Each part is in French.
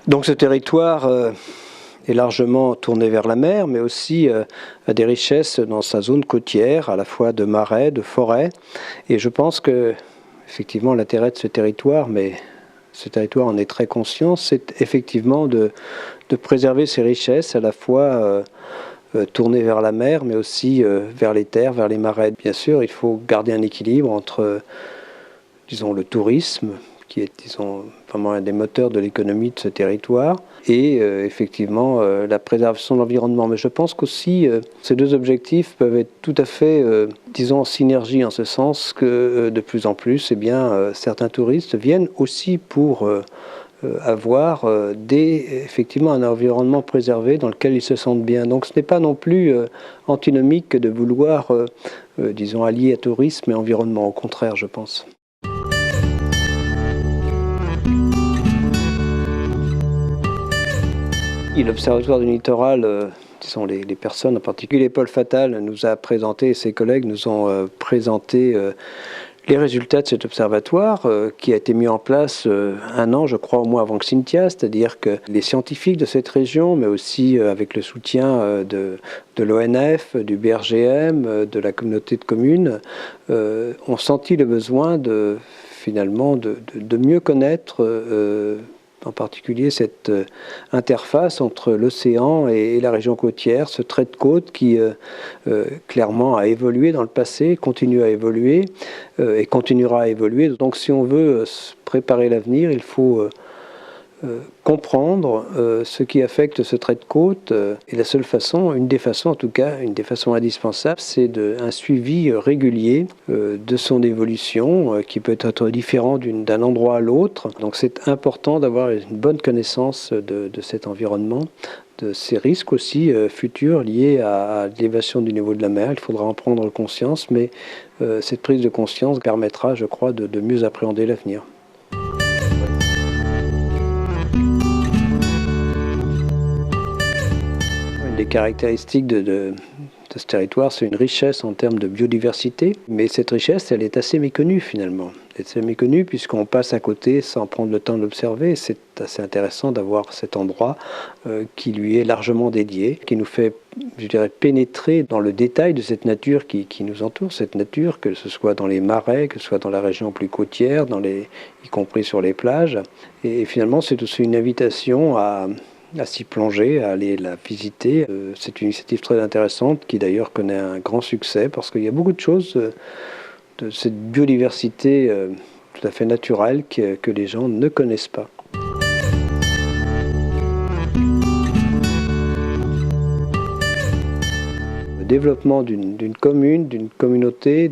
Donc ce territoire est largement tourné vers la mer, mais aussi a des richesses dans sa zone côtière, à la fois de marais, de forêts. Et je pense que, effectivement, l'intérêt de ce territoire, mais ce territoire en est très conscient, c'est effectivement de préserver ces richesses, à la fois tournées vers la mer, mais aussi vers les terres, vers les marais. Bien sûr, il faut garder un équilibre entre, disons, le tourisme, qui est, disons, vraiment un des moteurs de l'économie de ce territoire, et effectivement la préservation de l'environnement. Mais je pense qu'aussi ces deux objectifs peuvent être tout à fait, disons, en synergie, en ce sens que de plus en plus, eh bien, certains touristes viennent aussi pour avoir effectivement un environnement préservé dans lequel ils se sentent bien. Donc ce n'est pas non plus antinomique de vouloir, disons, allier tourisme et environnement, au contraire, je pense. L'Observatoire du littoral, disons les personnes, en particulier Paul Fatal, nous a présenté, et ses collègues nous ont présenté les résultats de cet observatoire qui a été mis en place un an, je crois, au moins avant que Cynthia, c'est-à-dire que les scientifiques de cette région, mais aussi avec le soutien de l'ONF, du BRGM, de la communauté de communes, ont senti le besoin finalement de mieux connaître en particulier cette interface entre l'océan et la région côtière, ce trait de côte qui clairement a évolué dans le passé, continue à évoluer et continuera à évoluer. Donc si on veut préparer l'avenir, il faut comprendre ce qui affecte ce trait de côte, et la seule façon, une des façons en tout cas, une des façons indispensables, c'est un suivi régulier de son évolution qui peut être différent d'un endroit à l'autre. Donc c'est important d'avoir une bonne connaissance de cet environnement, de ces risques aussi futurs liés à l'élévation du niveau de la mer. Il faudra en prendre conscience, mais cette prise de conscience permettra, je crois, de mieux appréhender l'avenir. Les caractéristiques de ce territoire, c'est une richesse en termes de biodiversité, mais cette richesse, elle est assez méconnue finalement. Elle est assez méconnue puisqu'on passe à côté sans prendre le temps de l'observer. C'est assez intéressant d'avoir cet endroit qui lui est largement dédié, qui nous fait, je dirais, pénétrer dans le détail de cette nature qui nous entoure, cette nature, que ce soit dans les marais, que ce soit dans la région plus côtière, y compris sur les plages. Et finalement, c'est aussi une invitation à s'y plonger, à aller la visiter. C'est une initiative très intéressante qui d'ailleurs connaît un grand succès parce qu'il y a beaucoup de choses de cette biodiversité tout à fait naturelle que les gens ne connaissent pas. Le développement d'une commune, d'une communauté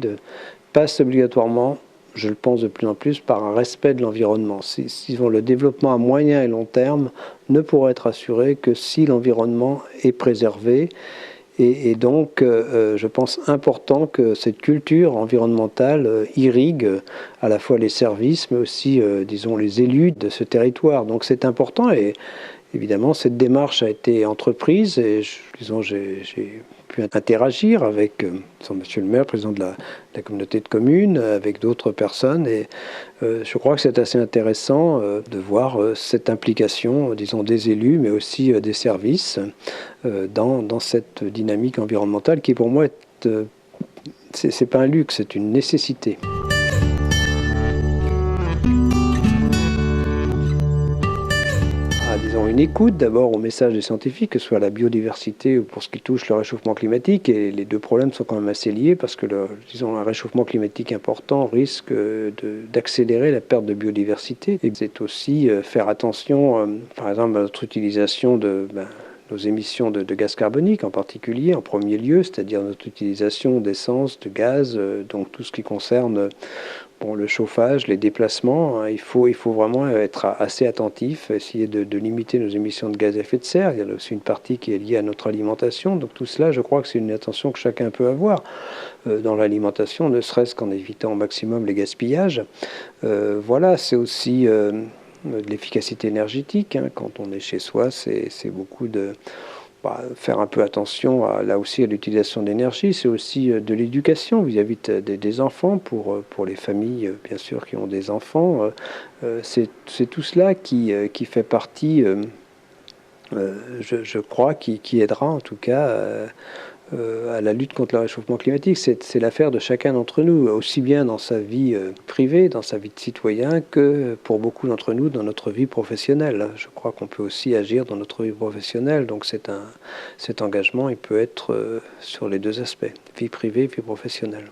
passe obligatoirement, je le pense de plus en plus, par un respect de l'environnement. Le développement à moyen et long terme ne pourra être assuré que si l'environnement est préservé. Et donc, je pense important que cette culture environnementale irrigue à la fois les services, mais aussi, disons, les élus de ce territoire. Donc c'est important et évidemment, cette démarche a été entreprise et, disons, j'ai pu interagir avec monsieur le maire, président de la communauté de communes, avec d'autres personnes. Et je crois que c'est assez intéressant de voir cette implication, disons, des élus, mais aussi des services dans cette dynamique environnementale qui, pour moi, c'est pas un luxe, c'est une nécessité. Disons, une écoute d'abord au message des scientifiques, que ce soit la biodiversité ou pour ce qui touche le réchauffement climatique, et les deux problèmes sont quand même assez liés parce que disons, un réchauffement climatique important risque d'accélérer la perte de biodiversité. Et c'est aussi faire attention, par exemple, à notre utilisation nos émissions de gaz carbonique en particulier, en premier lieu, c'est-à-dire notre utilisation d'essence, de gaz, donc tout ce qui concerne le chauffage, les déplacements. Hein, il faut vraiment être assez attentif, essayer de limiter nos émissions de gaz à effet de serre. Il y a aussi une partie qui est liée à notre alimentation. Donc tout cela, je crois que c'est une attention que chacun peut avoir dans l'alimentation, ne serait-ce qu'en évitant au maximum les gaspillages. Voilà, c'est aussi de l'efficacité énergétique. Hein. Quand on est chez soi, c'est beaucoup faire un peu attention là aussi à l'utilisation de l'énergie. C'est aussi de l'éducation vis-à-vis des enfants pour les familles, bien sûr, qui ont des enfants. C'est tout cela qui fait partie, je crois, qui aidera en tout cas à la lutte contre le réchauffement climatique. C'est l'affaire de chacun d'entre nous, aussi bien dans sa vie privée, dans sa vie de citoyen, que pour beaucoup d'entre nous dans notre vie professionnelle. Je crois qu'on peut aussi agir dans notre vie professionnelle, donc cet engagement, il peut être sur les deux aspects, vie privée, vie professionnelle.